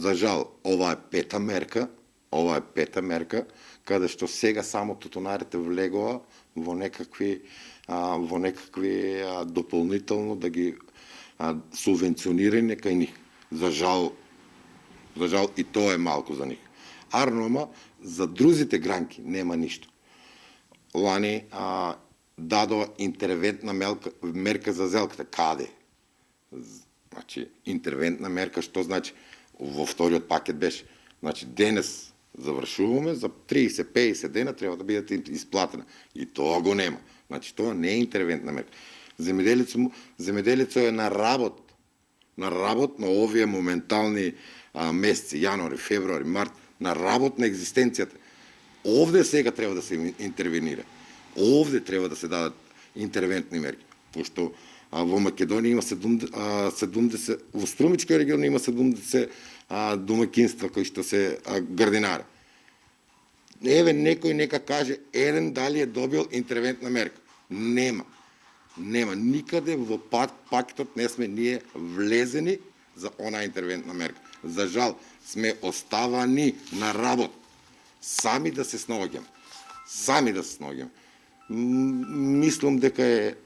За жал, ова е пета мерка, каде што сега само тутунарите влегоа во некакви дополнително да ги субвенционирани кај нив. За жал и тоа е малку за нив. Арнома, за друзите гранки нема ништо. Лани дадоа интервентна мерка за зелката. Каде? Значи, интервентна мерка, што значи? Во вториот пакет беше. Значи, денес завршуваме, за 30-50 дена треба да бидат исплатена. И тоа го нема. Значи, тоа не е интервентна мерка. Земеделицо е на работ на овие моментални месеци, јануари, февруари, март, на работ на екзистенцијата. Овде сега треба да се интервенира. Овде треба да се дадат интервентни мерки. Пошто во Македонија има 70, во Струмичкиот регион има 70 домаќинства кои што се градинари. Еве некој нека каже еден дали е добил интервентна мерка. Нема. Никаде во пакетот не сме ние влезени за она интервентна мерка. За жал, сме оставани на работ. Сами да се снаоѓаме.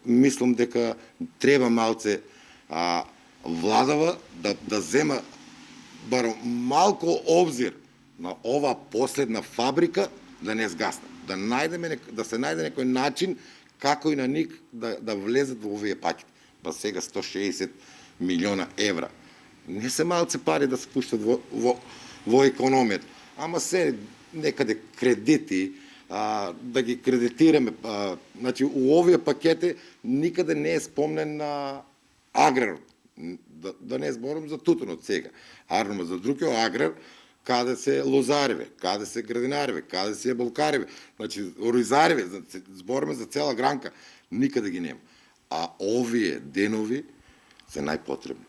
Мислам дека треба малце владава да зема барем малку обзир на ова последна фабрика да не сгасне. Да се најде некој начин како и на ник да влезат во овие пакети. Па сега 160 милиона евра. Не се малце пари да се пуштат во економијата. Ама се некаде кредити, да ги кредитираме. Значи, у овие пакети никаде не е спомнен на аграрот. Да не зборам за тутунот сега. Арно за другиот аграр, каде се лозариве, каде се градинариве, каде се ебалкариве, значи оризариве, збораме за цела гранка, никаде ги нема. А овие денови се најпотребни.